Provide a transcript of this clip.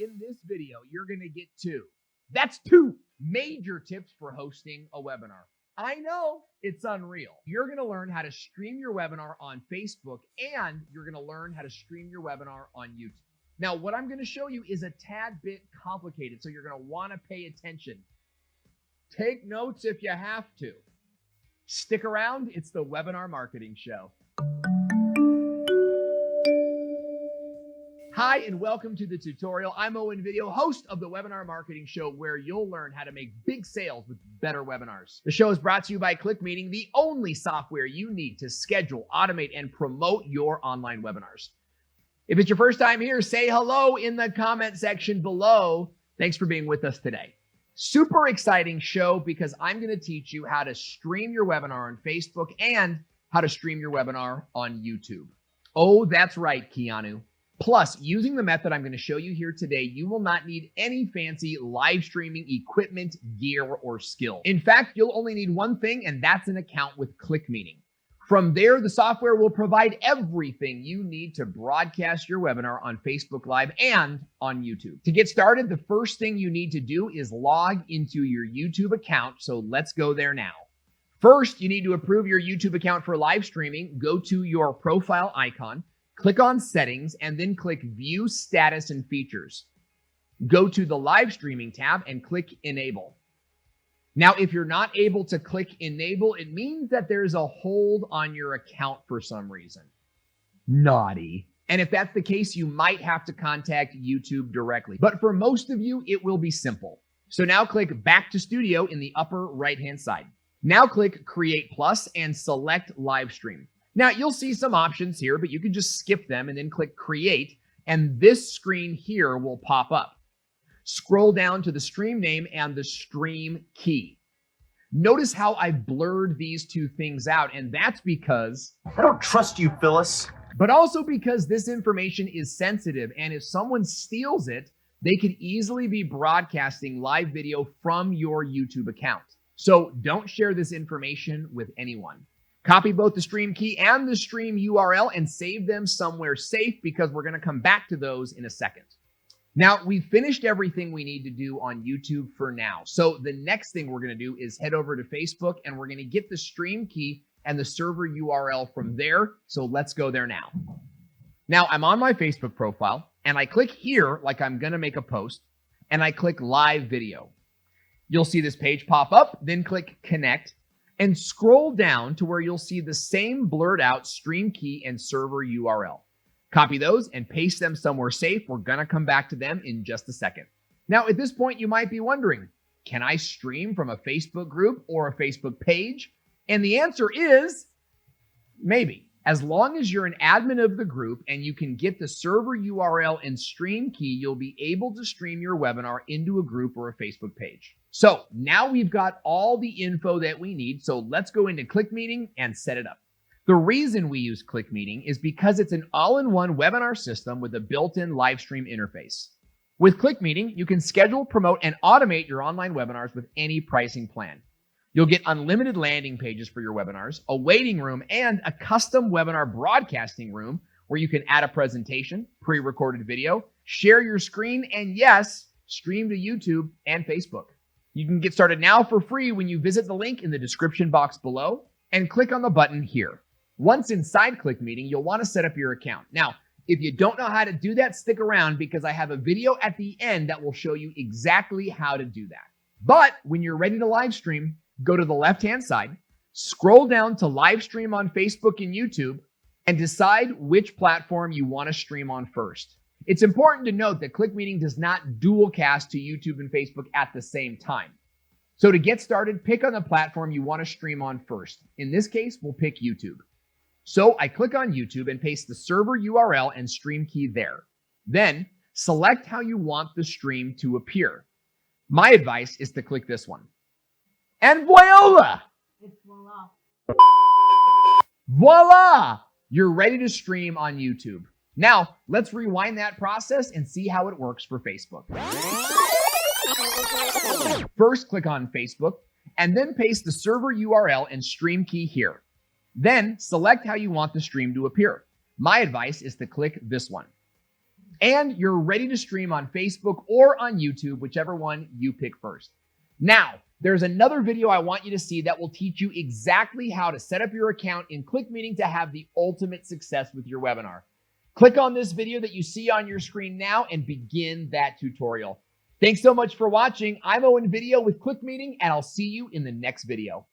In this video, you're going to get two major tips for hosting a webinar. I know it's unreal. You're going to learn how to stream your webinar on Facebook, and you're going to learn how to stream your webinar on YouTube. Now, what I'm going to show you is a tad bit complicated, so you're going to want to pay attention. Take notes if you have to. Stick around. It's the Webinar Marketing Show. Hi, and welcome to the tutorial. I'm Owen, host of the Webinar Marketing Show, where you'll learn how to make big sales with better webinars. The show is brought to you by ClickMeeting, the only software you need to schedule, automate, and promote your online webinars. If it's your first time here, say hello in the comment section below. Thanks for being with us today. Super exciting show because I'm going to teach you how to stream your webinar on Facebook and how to stream your webinar on YouTube. Oh, that's right, Keanu. Plus, using the method I'm going to show you here today, you will not need any fancy live streaming equipment, gear, or skill. In fact, you'll only need one thing, and that's an account with ClickMeeting. From there, the software will provide everything you need to broadcast your webinar on Facebook Live and on YouTube. To get started, the first thing you need to do is log into your YouTube account, so let's go there now. First, you need to approve your YouTube account for live streaming. Go to your profile icon, click on Settings, and then click View Status and Features. Go to the Live Streaming tab and click Enable. Now, if you're not able to click Enable, it means that there's a hold on your account for some reason. Naughty. And if that's the case, you might have to contact YouTube directly. But for most of you, it will be simple. So now click Back to Studio in the upper right-hand side. Now click Create Plus and select Live Stream. Now, you'll see some options here, but you can just skip them and then click Create, and this screen here will pop up. Scroll down to the stream name and the stream key. Notice how I blurred these two things out, and that's because I don't trust you, Phyllis. But also because this information is sensitive, and if someone steals it, they could easily be broadcasting live video from your YouTube account. So don't share this information with anyone. Copy both the stream key and the stream URL and save them somewhere safe because we're going to come back to those in a second. Now, we've finished everything we need to do on YouTube for now. So the next thing we're going to do is head over to Facebook and we're going to get the stream key and the server URL from there. So let's go there now. Now, I'm on my Facebook profile and I click here like I'm going to make a post and I click Live Video. You'll see this page pop up, then click Connect. And scroll down to where you'll see the same blurred out stream key and server URL. Copy those and paste them somewhere safe. We're going to come back to them in just a second. Now, at this point, you might be wondering, can I stream from a Facebook group or a Facebook page? And the answer is maybe. As long as you're an admin of the group and you can get the server URL and stream key, you'll be able to stream your webinar into a group or a Facebook page. So now we've got all the info that we need. So let's go into ClickMeeting and set it up. The reason we use ClickMeeting is because it's an all-in-one webinar system with a built-in live stream interface. With ClickMeeting, you can schedule, promote, and automate your online webinars with any pricing plan. You'll get unlimited landing pages for your webinars, a waiting room, and a custom webinar broadcasting room where you can add a presentation, pre-recorded video, share your screen, and yes, stream to YouTube and Facebook. You can get started now for free when you visit the link in the description box below and click on the button here. Once inside ClickMeeting, you'll want to set up your account. Now, if you don't know how to do that, stick around because I have a video at the end that will show you exactly how to do that. But when you're ready to live stream, go to the left-hand side, scroll down to live stream on Facebook and YouTube, and decide which platform you want to stream on first. It's important to note that ClickMeeting does not dual cast to YouTube and Facebook at the same time. So to get started, pick on the platform you want to stream on first. In this case, we'll pick YouTube. So I click on YouTube and paste the server URL and stream key there. Then select how you want the stream to appear. My advice is to click this one. And voila! It's voila. Voila! You're ready to stream on YouTube. Now, let's rewind that process and see how it works for Facebook. First, click on Facebook, and then paste the server URL and stream key here. Then, select how you want the stream to appear. My advice is to click this one. and you're ready to stream on Facebook or on YouTube, whichever one you pick first. Now, there's another video I want you to see that will teach you exactly how to set up your account in ClickMeeting to have the ultimate success with your webinar. Click on this video that you see on your screen now and begin that tutorial. Thanks so much for watching. I'm Owen Video with ClickMeeting, and I'll see you in the next video.